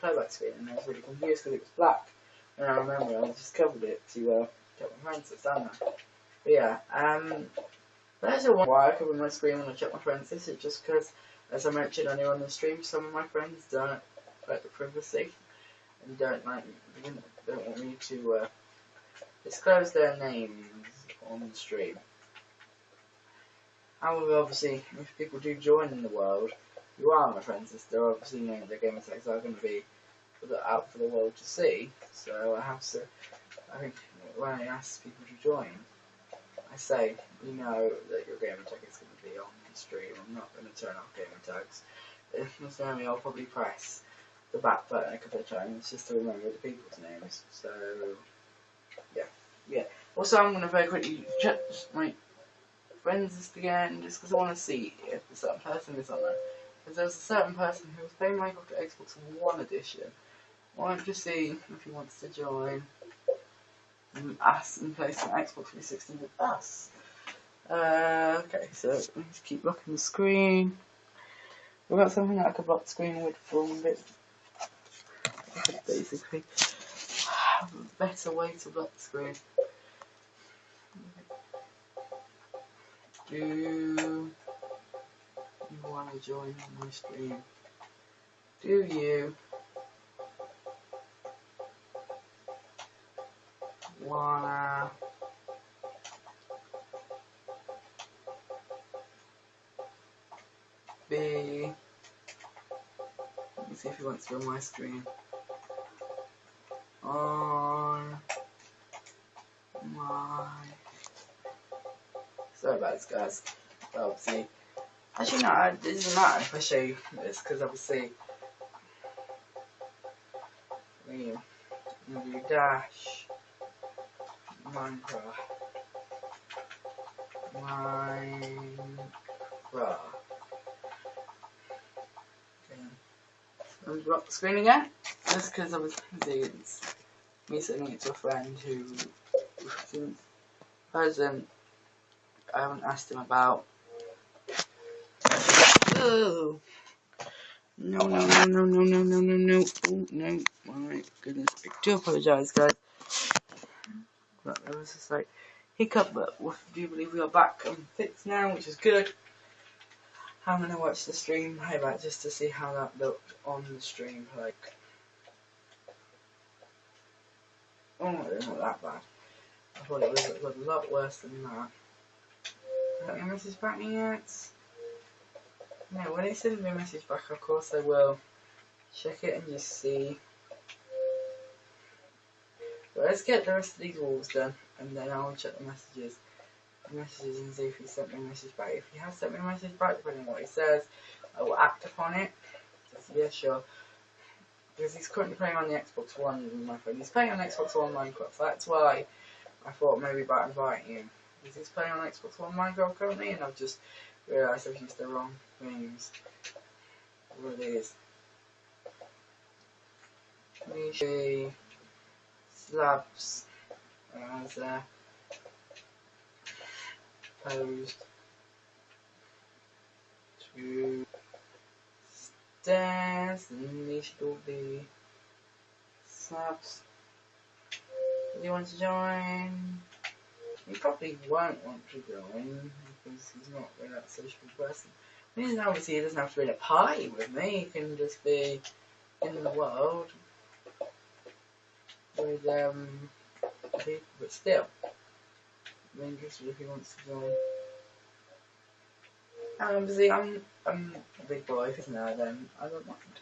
playback screen, and I was really confused because it was black. And I remember I just covered it to check my Francis, didn't I? But yeah, that's why I cover my screen when I check my Francis. It's just because, as I mentioned earlier on the stream, some of my friends don't like the privacy and don't want me to disclose their names on the stream. However, obviously, if people do join in the world, you are my friends, they're obviously knowing their gamer tags are going to be out for the world to see. So I think when I ask people to join, I say, you know that your gamer tag is going to be on the stream. I'm not going to turn off gamer tags. If necessarily, I'll probably press the back button a couple of times just to remember the people's names. So, yeah. Also, I'm going to very quickly check my friends list again, just because I want to see if a certain person is on there. Because there's a certain person who was playing Minecraft Xbox One Edition. I want to see if he wants to join us and play some Xbox 360 with us. Okay, so let's keep blocking the screen. We've got something that I could block the screen with for a bit. I could basically have a better way to block the screen. Do you want to join my stream? Do you wanna be? Let me see if he wants to be on my screen. On my. Sorry about this, guys. Obviously, actually, no, it doesn't matter if I show you this, because obviously, we do dash Minecraft. Okay. Block the screen again, just because obviously it's me sending it to a friend who hasn't. I haven't asked him about. Oh. No. Oh, no. My goodness. I do apologise, guys. But there was a slight hiccup, but I do believe we are back and fixed now, which is good. I'm going to watch the stream playback just to see how that looked on the stream. Like, oh, it's not that bad. I thought it was a lot worse than that. Got your message back yet? No, when they send me a message back, of course I will check it and just see. But let's get the rest of these walls done, and then I'll check the messages and see if he sent me a message back. If he has sent me a message back, depending on what he says, I will act upon it. Just, yeah, sure. Because he's currently playing on the Xbox One with my friend. He's playing on Xbox One Minecraft. That's why I thought maybe about inviting him. He's playing on Xbox One Minecraft currently, and I've just realised I've used the wrong things. What it is. Usually slabs as opposed to stairs, and these should all be slabs. Do you want to join? He probably won't want to join because he's not really that sociable person. I mean, obviously he doesn't have to be in a party with me, he can just be in the world with people, but still. I mean, just if he wants to join. And obviously I'm a big boy, if it's now then I don't mind.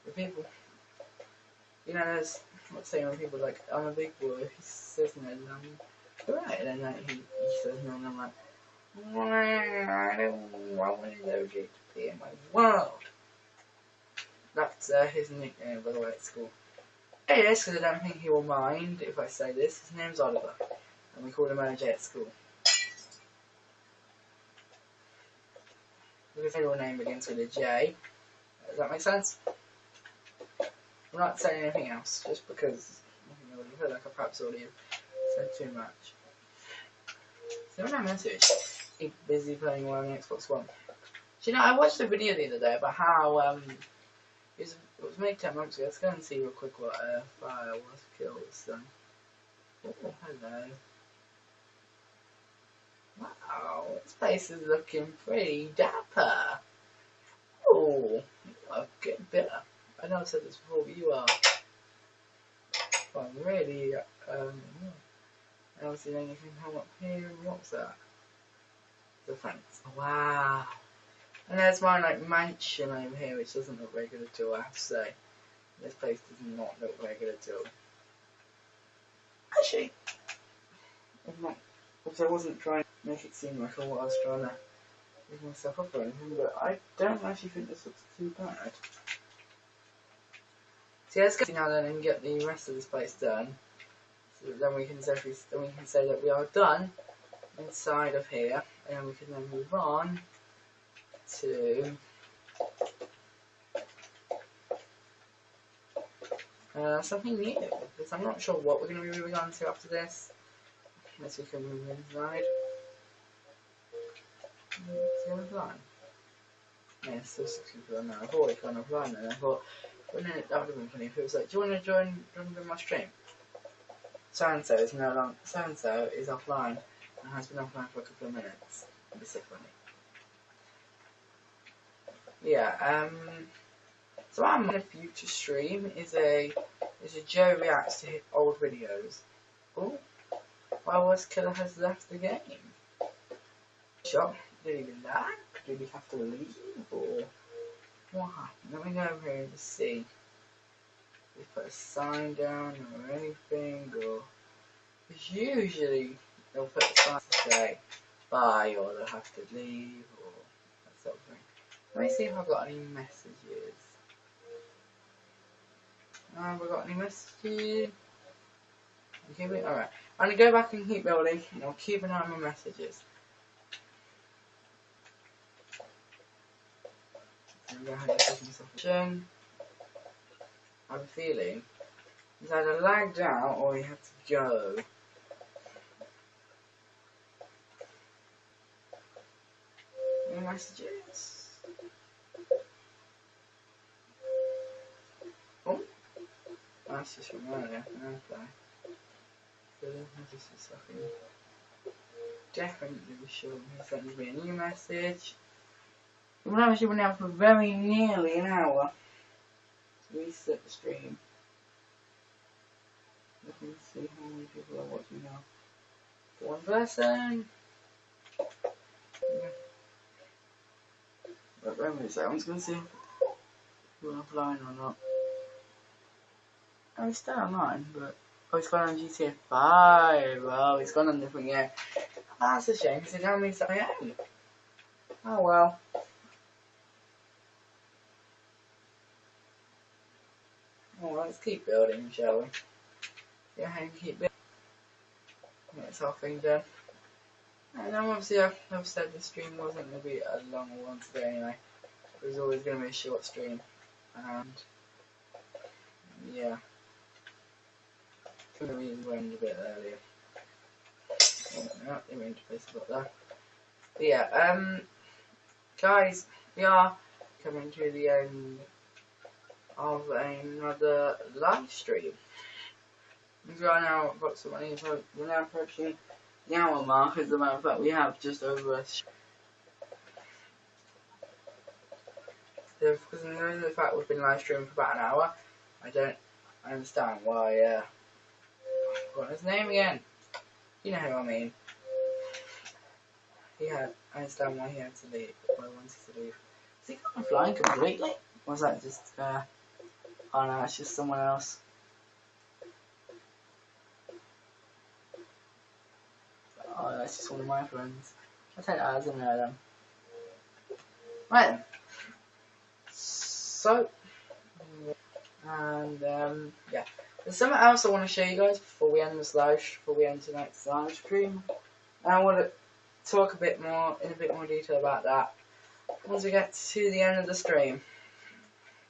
The people, you know, there's not saying when people like, I'm a big boy, if he says no, then I'm alright, and then he says no, and I'm like, I don't want OJ to be in my world. That's his nickname, by the way, at school. It is, because I don't think he will mind if I say this. His name's Oliver, and we called him OJ at school. His middle name begins with a J. Does that make sense? I'm not saying anything else, just because I feel like I perhaps already said too much. So when I message, he's busy playing on the Xbox One. Do you know, I watched a video the other day about how it was made 10 months ago. Let's go and see real quick what fire was killed. So, oh, hello. Wow, this place is looking pretty dapper. Oh, a good bit. I know I've said this before, but you are. Well, really, I don't see anything come up here. What's that? The fence. Wow. And there's my like mansion over here, which doesn't look very good at all, I have to say. This place does not look very good at all. Actually, I'm not, because I wasn't trying to make it seem like I was trying to give myself up or anything, but I don't actually think this looks too bad. So yeah, let's go now then and get the rest of this place done. So then we can say that we are done inside of here, and then we can then move on to something new, because I'm not sure what we're going to be moving on to after this, unless we can move inside. See offline? Yeah, it's still 6 people on now. I've already gone offline, and I thought, wouldn't it, that would have been funny if it was like, do you want to join my stream? So and so is no longer, so and so is offline and has been offline for a couple of minutes. It'd be so funny. Yeah, so I'm on a future stream is a Joe reacts to his old videos. Oh, why was Killer has left the game? Shot? Did he lag? Did he have to leave? Or what happened? Let me go over here and see. Did he put a sign down or anything? Or because usually they'll put a sign to say bye, or they'll have to leave, or that sort of thing. Let me see if I've got any messages. Have I got any messages? Alright. I'm going to go back and keep building, and I'll keep an eye on my messages. I'm going to have to take myself a chin. I have a feeling he's either lagged out or he had to go. Any messages? Oh, that's just from earlier. Okay. So this is something. Definitely sure he sent me a new message. We've actually been out for very nearly an hour. Reset the stream. Let me see how many people are watching now. One person. Yeah. But wait a minute, I'm just going to see if we're offline or not. Oh, he's still online, but... Oh, he's gone on GTA 5. Oh, he's gone on different game. That's a shame, because it now means that I am. Oh well. Well, let's keep building, shall we? Go ahead and keep building. get this whole thing done. And then obviously I've said the stream wasn't going to be a long one today anyway. It was always going to be a short stream. And yeah, I'm going to end a bit earlier. Oh, didn't mean to place about that. But yeah, guys, we are coming to the end of another live stream. We are now approximately, we're now approaching the hour mark. As a matter of fact, we have just over us. Because in the fact we've been live streaming for about an hour, I don't understand why. What's his name again? You know who I mean. I understand why he had to leave. Why he wanted to leave. Is he gone flying completely? Or was that just? Oh no, it's just someone else. Oh, that's just one of my friends. I take that as a no then. Right then. So, and yeah, there's something else I want to show you guys before we end tonight's live stream. And I want to talk in a bit more detail about that once we get to the end of the stream.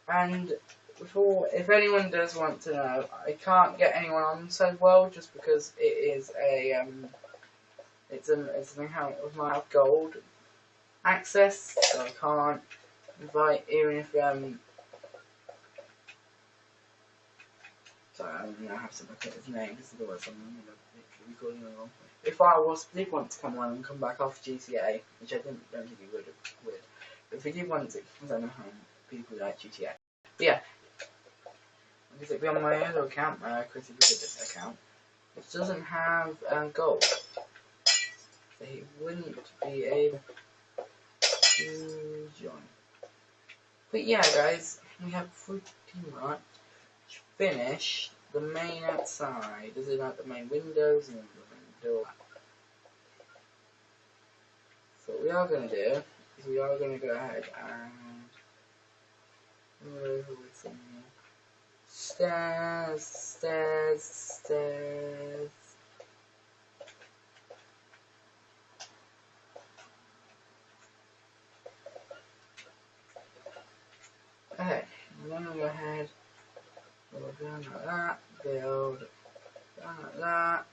And if anyone does want to know, I can't get anyone on said world just because it is it's an account with my gold access, so I can't invite even if sorry, I'm gonna have to look at his name because otherwise I'm gonna be calling him wrong. If I did want to come on and come back off GTA, which I don't think he would, but if he did want to, because I know how people like GTA. But yeah, because it'd be on my other account, my Chrissy Bridget account, which doesn't have gold, so he wouldn't be able to join. But yeah, guys, we have pretty much finished the main outside. This is like the main windows and the main door. So what we are going to do is we are going to go ahead and move over with some stairs. Okay, I'm going to go ahead, build down like that, build down like that,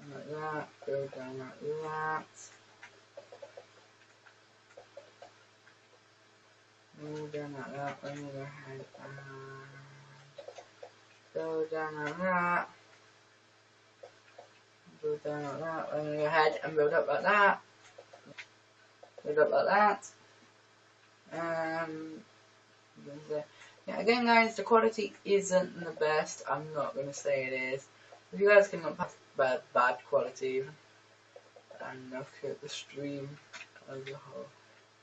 and like that, build down like that. Move down like that, let me go ahead and build down like that. Build down like that, let me go ahead and build up like that. Build up like that. Yeah, again guys, the quality isn't the best. I'm not going to say it is. If you guys can look past bad quality and look at the stream as a whole,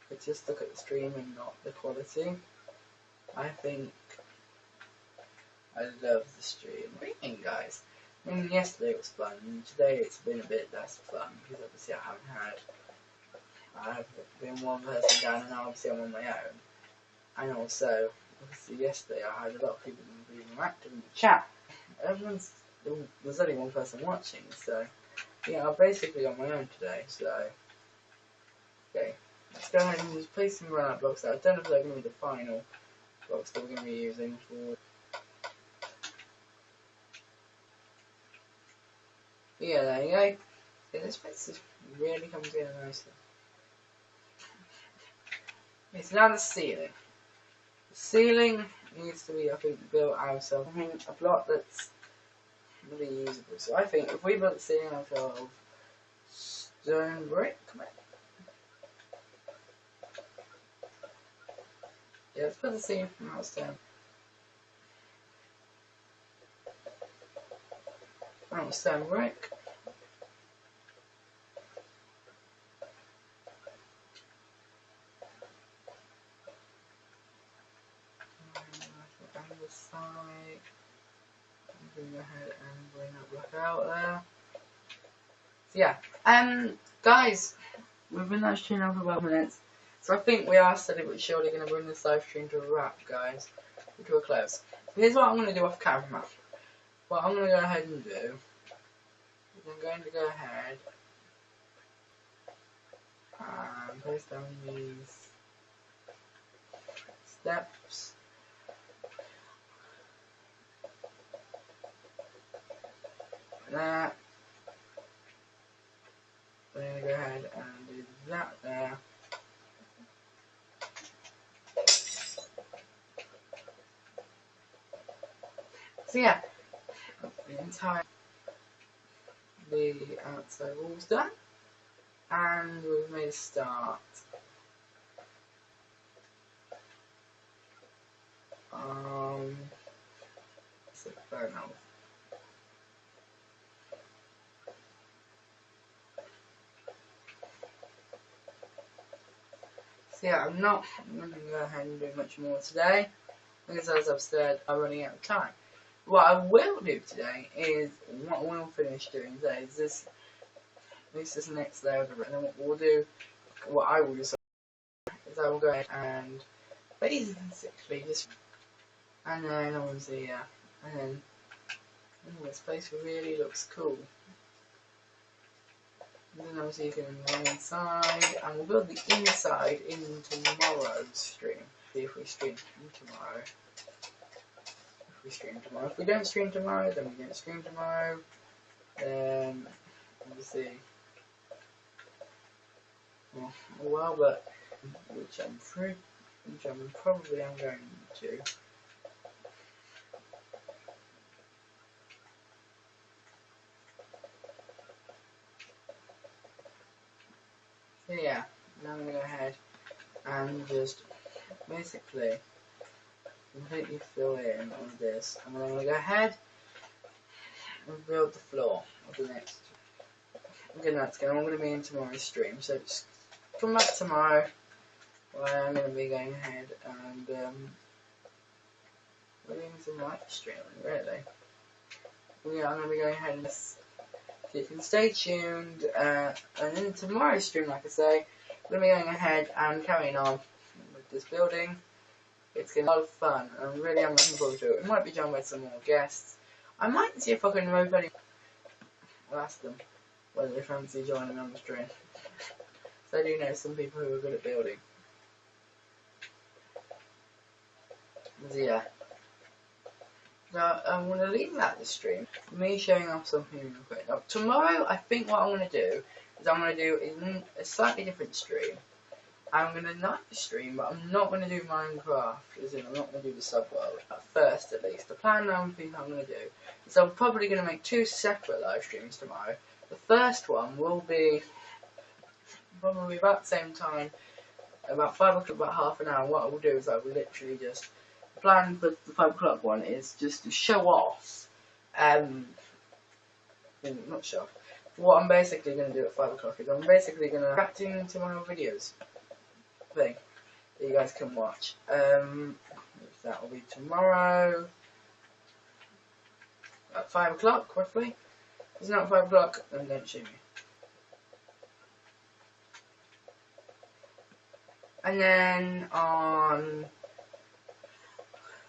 but just look at the stream and not the quality, I think I love the stream. What do you think, guys? I mean, yesterday it was fun, and today it's been a bit less fun because obviously I've been one person down and now obviously I'm on my own. And also, obviously yesterday I had a lot of people being active in the chat. There's only one person watching, so yeah, I'm basically on my own today, so okay. Let's go ahead and just place some ground blocks out. I don't know if they're going to be the final blocks that we're going to be using for. Yeah, there you go. Yeah, this place is really coming together nicely. It's now the ceiling. The ceiling needs to be, I think, built out of a block that's really usable. So I think if we build the ceiling out of stone brick, come on. Yeah, let's put the ceiling from out of stone. Out of stone brick. And the side. I'm going to go ahead and bring that block out there. So yeah, guys, we've been live streaming for about minutes, so I think we are steady but surely going to bring this live stream to a wrap, guys, to a close. So here's what I'm going to do off camera. what I'm going to go ahead and do is I'm going to go ahead and place down these steps. That. I'm going to go ahead and do that there. So yeah, the entire outside wall's done, and we've made a start. So fair enough. So yeah, I'm not going to go ahead and do much more today, because as I've said, I'm running out of time. What I will do today is, what we'll finish doing today is this next layer of the and then what we'll do, what I will do is I will go ahead and basically just, and then obviously, yeah, and then, this place really looks cool. And then obviously you can run inside, and we'll build the inside in tomorrow's stream. See if we stream tomorrow. If we don't stream tomorrow, then we don't stream tomorrow. Then obviously, well, but which I'm probably going to. So yeah, now I'm going to go ahead and just basically completely fill in all this, and then I'm going to go ahead and build the floor of the next. Again, that's going to be in tomorrow's stream, so just come back tomorrow where I'm going to be going ahead and doing some live streaming, really. Yeah, I'm going to be going ahead and so you can stay tuned, and in tomorrow's stream, like I say, I'm going to be going ahead and carrying on with this building. It's going to be a lot of fun, and I really am looking forward to it. We might be joined by some more guests. I might see if I can remove any. I'll ask them whether they fancy joining on the stream. So I do know some people who are good at building. So yeah. Now I'm going to leave that this stream. Me showing off something real quick. Now tomorrow, I think what I'm going to do is I'm going to do a slightly different stream. I'm going to live stream, but I'm not going to do Minecraft, as in I'm not going to do the subworld, at first at least. The plan I think I'm going to do is I'm probably going to make 2 separate live streams tomorrow. The first one will be probably about the same time, about 5 o'clock, about half an hour. What I will do is I will literally just, the plan for the 5 o'clock one is just to show off, not show off, what I'm basically going to do at 5 o'clock is I'm basically going to react into my videos thing that you guys can watch. That will be tomorrow at 5 o'clock, roughly. If it's not 5 o'clock, then don't shoot me. And then on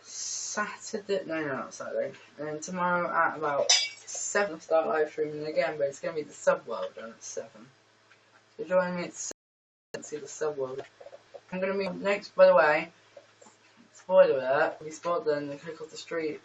Saturday, no, not Saturday, and then tomorrow at about 7 I'll start live streaming again, but it's going to be the subworld done at 7. So join me at 7 and see the subworld. I'm going to be next, by the way, spoiler alert, if you spot then click off the street,